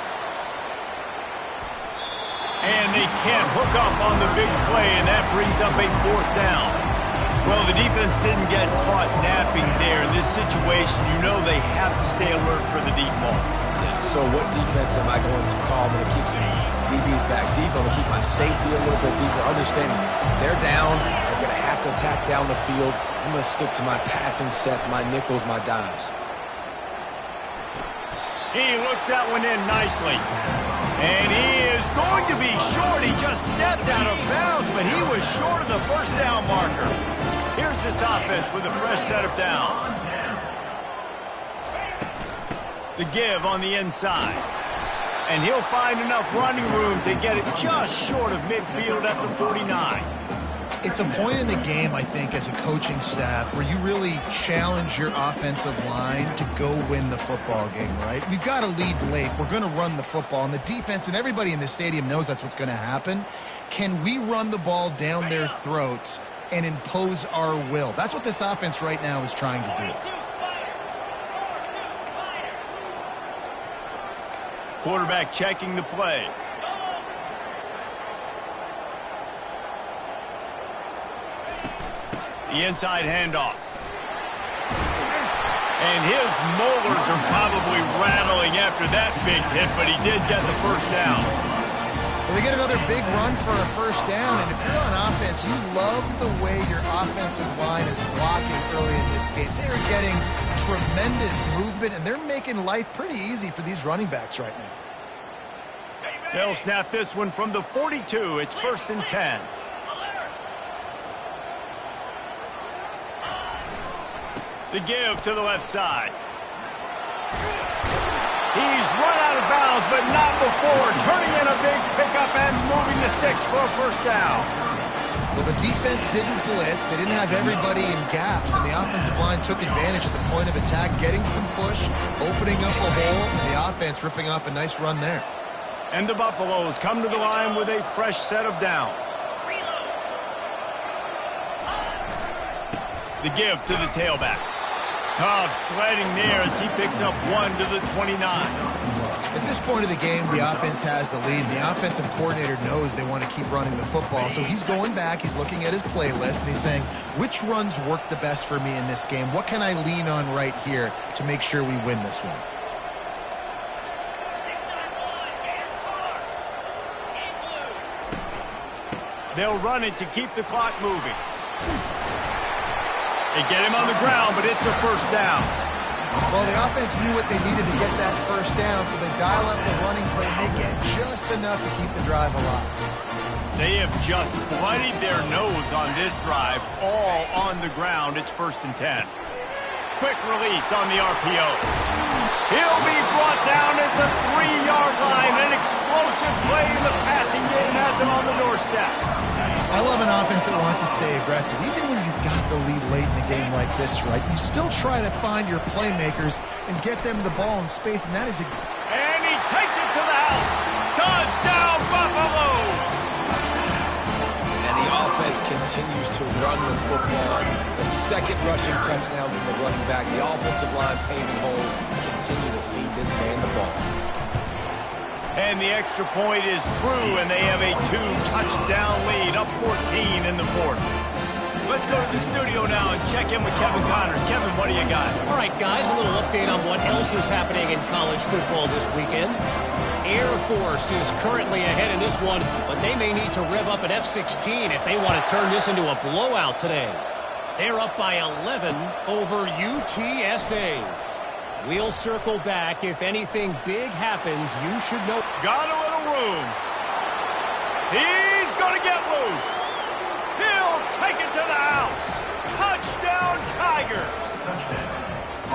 A: And they can't hook up on the big play, and that brings up a 4th down. Well, the defense didn't get caught napping there. In this situation, you know they have to stay alert for the deep ball.
E: Yeah, so what defense am I going to call? I'm going to keep some DBs back deep. I'm going to keep my safety a little bit deeper, understanding they're down. I'm going to have to attack down the field. I'm going to stick to my passing sets, my nickels, my dimes.
A: He looks that one in nicely. And he is going to be short. He just stepped out of bounds, but he was short of the 1st down marker. Here's this offense with a fresh set of downs. The give on the inside. And he'll find enough running room to get it just short of midfield at the 49.
D: It's a point in the game, I think, as a coaching staff where you really challenge your offensive line to go win the football game, right? We've got to lead late. We're going to run the football. And the defense and everybody in the stadium knows that's what's going to happen. Can we run the ball down their throats and impose our will? That's what this offense right now is trying to do.
A: Quarterback checking the play. The inside handoff. And his molars are probably rattling after that big hit, but he did get the 1st down.
D: Well, they get another big run for a 1st down, and if you're on offense, you love the way your offensive line is blocking early in this game. They're getting tremendous movement, and they're making life pretty easy for these running backs right now.
A: They'll snap this one from the 42. It's 1st and 10. The give to the left side. He's run out of bounds, but not before turning in a big pickup and moving the sticks for a 1st down.
D: Well, the defense didn't blitz. They didn't have everybody in gaps, and the offensive line took advantage of the point of attack, getting some push, opening up a hole, and the offense ripping off a nice run there.
A: And the Buffaloes come to the line with a fresh set of downs. The give to the tailback. Tough sledding there as he picks up 1 to the 29.
D: At this point of the game, the offense has the lead. The offensive coordinator knows they want to keep running the football, so he's going back, he's looking at his playlist, and he's saying, which runs work the best for me in this game? What can I lean on right here to make sure we win this one?
A: They'll run it to keep the clock moving. They get him on the ground, but it's a first down.
D: Well, the offense knew what they needed to get that first down, so they dial up the running play and they get just enough to keep the drive alive.
A: They have just bloodied their nose on this drive, all on the ground. It's 1st and 10. Quick release on the RPO. He'll be brought down at the 3-yard line. An explosive play in the passing game has him on the doorstep.
D: I love an offense that wants to stay aggressive. Even when you've got the lead late in the game like this, right, you still try to find your playmakers and get them the ball in space, and that is
A: And he takes it to the house. Touchdown, Buffaloes!
E: And the offense continues to run the football. The second rushing touchdown from the running back. The offensive line paving holes. Continue to feed this man the ball.
A: And the extra point is true, and they have a 2-touchdown lead, up 14 in the 4th. Let's go to the studio now and check in with Kevin Connors. Kevin, what do you got?
F: All right, guys, a little update on what else is happening in college football this weekend. Air Force is currently ahead in this one, but they may need to rev up an F-16 if they want to turn this into a blowout today. They're up by 11 over UTSA. We'll circle back. If anything big happens, you should know.
A: Got a little room. He's going to get loose. He'll take it to the house. Touchdown, Tigers.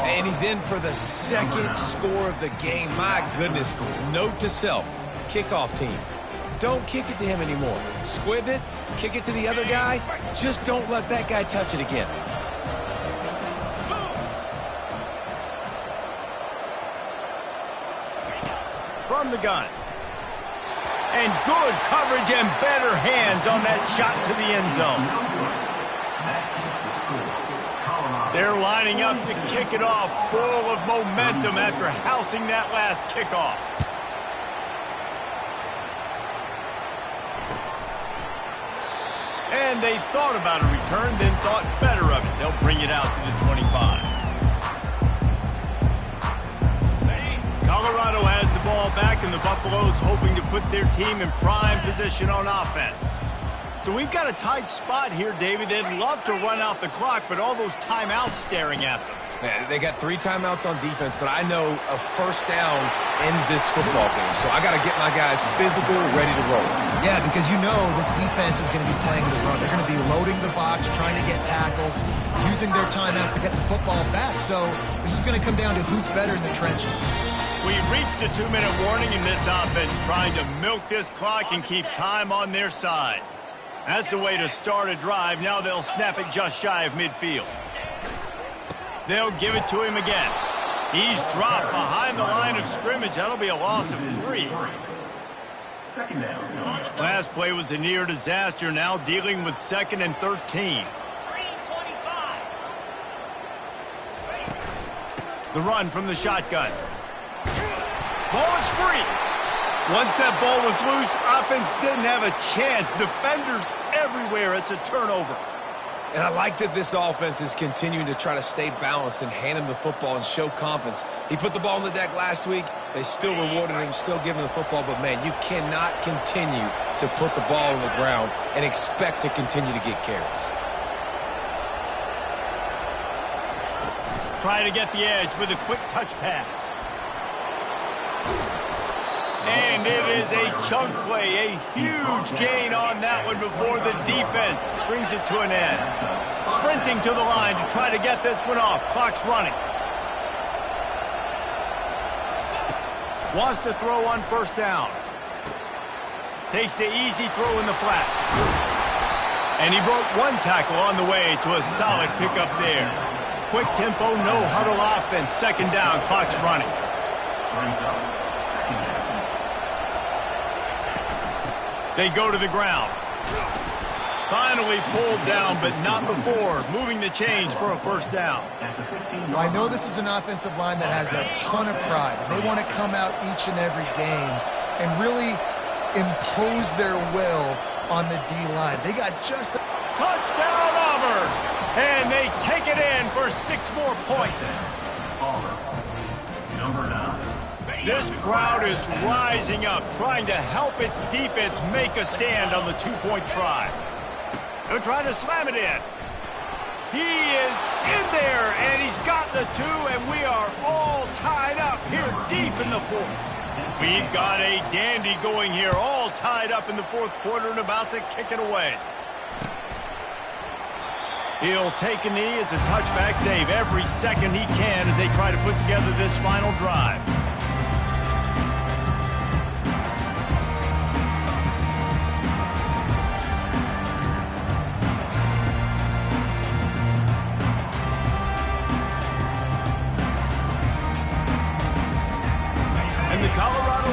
E: And he's in for the second score of the game. My goodness. Note to self, kickoff team. Don't kick it to him anymore. Squib it, kick it to the other guy. Just don't let that guy touch it again.
A: From the gun. And good coverage and better hands on that shot to the end zone. They're lining up to kick it off full of momentum after housing that last kickoff. And they thought about a return, then thought better of it. They'll bring it out to the 25. Colorado has the ball back, and the Buffaloes hoping to put their team in prime position on offense. So we've got a tight spot here, David. They'd love to run out the clock, but all those timeouts staring at them.
E: Man, they got 3 timeouts on defense, but I know a first down ends this football game. So I got to get my guys physical, ready to roll.
D: Yeah, because you know this defense is going to be playing the run. They're going to be loading the box, trying to get tackles, using their timeouts to get the football back. So this is going to come down to who's better in the trenches.
A: We've reached the 2-minute warning in this offense, trying to milk this clock and keep time on their side. That's the way to start a drive. Now they'll snap it just shy of midfield. They'll give it to him again. He's dropped behind the line of scrimmage. That'll be a loss of 3. Last play was a near disaster. Now dealing with 2nd and 13. The run from the shotgun. Ball is free. Once that ball was loose, offense didn't have a chance. Defenders everywhere. It's a turnover.
E: And I like that this offense is continuing to try to stay balanced and hand him the football and show confidence. He put the ball on the deck last week. They still rewarded him, still giving him the football. But, man, you cannot continue to put the ball on the ground and expect to continue to get carries.
A: Try to get the edge with a quick touch pass. And it is a chunk play, a huge gain on that one before the defense brings it to an end. Sprinting to the line to try to get this one off. Clock's running. Wants to throw on first down. Takes the easy throw in the flat. And he broke one tackle on the way to a solid pickup there. Quick tempo, no huddle offense. Second down, clock's running. They go to the ground. Finally pulled down, but not before moving the chains for a first down.
D: Well, I know this is an offensive line that has a ton of pride. They want to come out each and every game and really impose their will on the D-line. They got just a
A: touchdown, Auburn! And they take it in for 6 more points.
C: Auburn, number 9.
A: This crowd is rising up, trying to help its defense make a stand on the 2-point try. They're trying to slam it in. He is in there, and he's got the 2, and we are all tied up here deep in the 4th. We've got a dandy going here, all tied up in the 4th quarter and about to kick it away. He'll take a knee. It's a touchback save every second he can as they try to put together this final drive.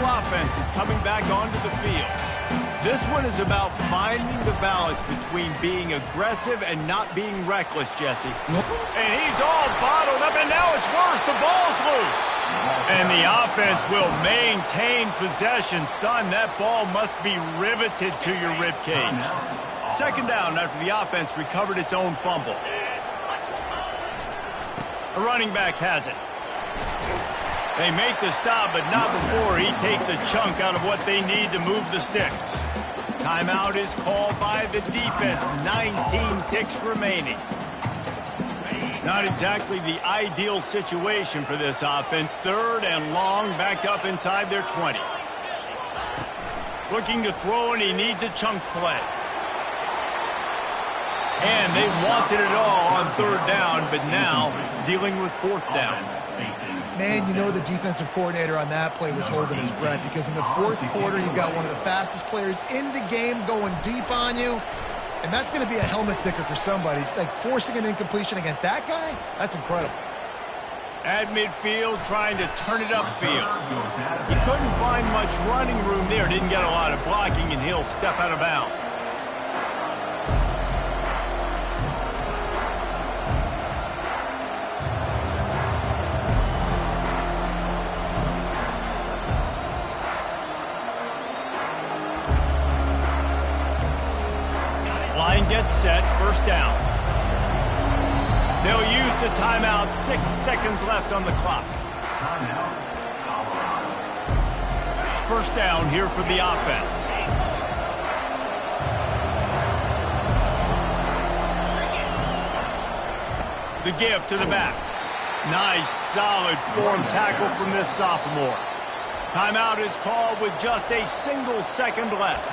A: Offense is coming back onto the field. This one is about finding the balance between being aggressive and not being reckless, Jesse. And he's all bottled up, and now it's worse. The ball's loose. And the offense will maintain possession. Son, that ball must be riveted to your ribcage. Second down after the offense recovered its own fumble. A running back has it. They make the stop, but not before he takes a chunk out of what they need to move the sticks. Timeout is called by the defense. 19 ticks remaining. Not exactly the ideal situation for this offense. 3rd and long, backed up inside their 20. Looking to throw, and he needs a chunk play. And they wanted it all on 3rd down, but now dealing with 4th down.
D: Man, you know the defensive coordinator on that play was holding his breath because in the 4th quarter, you've got one of the fastest players in the game going deep on you, and that's going to be a helmet sticker for somebody. Like, forcing an incompletion against that guy, that's incredible.
A: At midfield, trying to turn it upfield. He couldn't find much running room there, didn't get a lot of blocking, and he'll step out of bounds. Line gets set, first down. They'll use the timeout, 6 seconds left on the clock. First down here for the offense. The give to the back. Nice, solid form tackle from this sophomore. Timeout is called with just a single second left.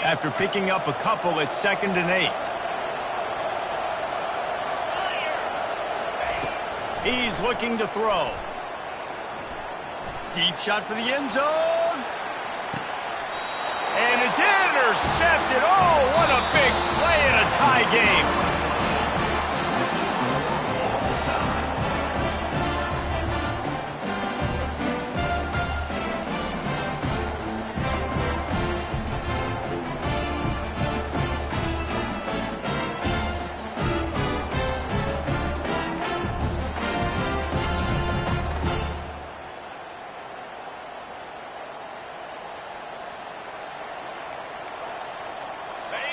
A: After picking up a couple, it's 2nd and 8. He's looking to throw. Deep shot for the end zone. And it's intercepted. Oh, what a big play in a tie game.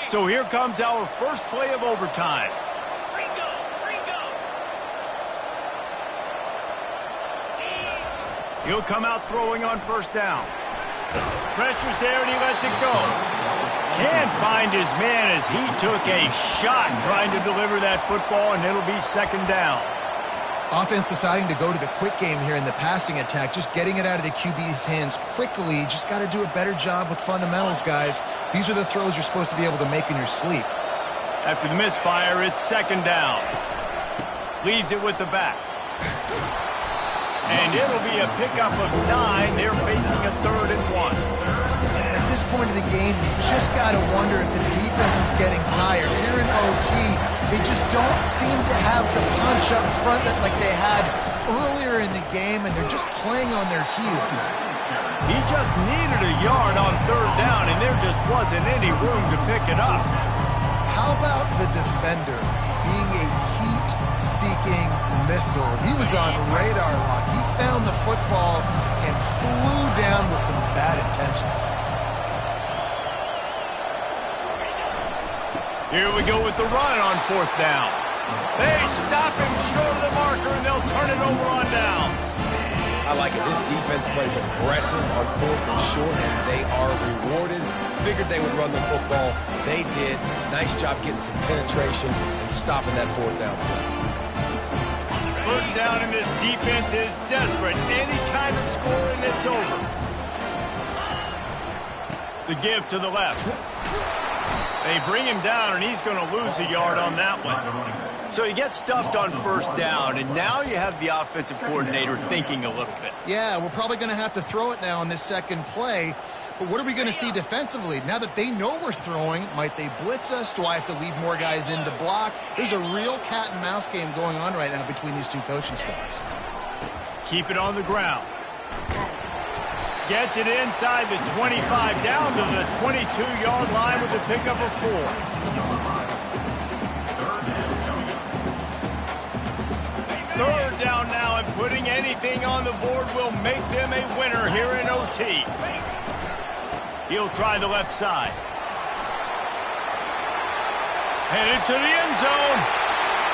A: So here comes our first play of overtime. He'll come out throwing on first down. Pressure's there and he lets it go. Can't find his man as he took a shot trying to deliver that football, and it'll be second down.
D: Offense deciding to go to the quick game here in the passing attack, just getting it out of the QB's hands quickly. Just got to do a better job with fundamentals, guys. These are the throws you're supposed to be able to make in your sleep.
A: After the misfire, it's second down. Leaves it with the back. And it'll be a pickup of 9. They're facing a 3rd and 1.
D: At this point of the game, you just got to wonder if the defense is getting tired. Here in OT, they just don't seem to have the punch up front that like they had earlier in the game, and they're just playing on their heels.
A: He just needed a yard on 3rd down, and there just wasn't any room to pick it up.
D: How about the defender being a heat-seeking missile? He was on radar lock. He found the football and flew down with some bad intentions.
A: Here we go with the run on 4th down. They stop him short of the marker, and they'll turn it over on down.
E: I like it. This defense plays aggressive on 4th and short, and they are rewarded. Figured they would run the football. They did. Nice job getting some penetration and stopping that 4th down play.
A: First down, and this defense is desperate. Any kind of scoring, it's over. The give to the left. They bring him down, and he's going to lose a yard on that one. So he gets stuffed on 1st down, and now you have the offensive coordinator thinking a little bit.
D: Yeah, we're probably going to have to throw it now on this second play. But what are we going to see defensively? Now that they know we're throwing, might they blitz us? Do I have to leave more guys in to block? There's a real cat and mouse game going on right now between these two coaching staffs.
A: Keep it on the ground. Gets it inside the 25, down to the 22-yard line with a pickup of 4. Third down now, and putting anything on the board will make them a winner here in OT. He'll try the left side. Headed to the end zone.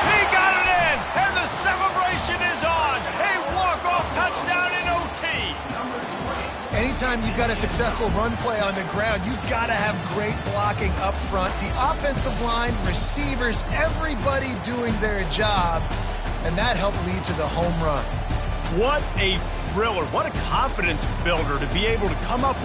A: He got it in, and the celebration is on. A walk-off touchdown in OT.
D: Anytime you've got a successful run play on the ground, you've got to have great blocking up front. The offensive line, receivers, everybody doing their job, and that helped lead to the home run.
A: What a thriller. What a confidence builder to be able to come up with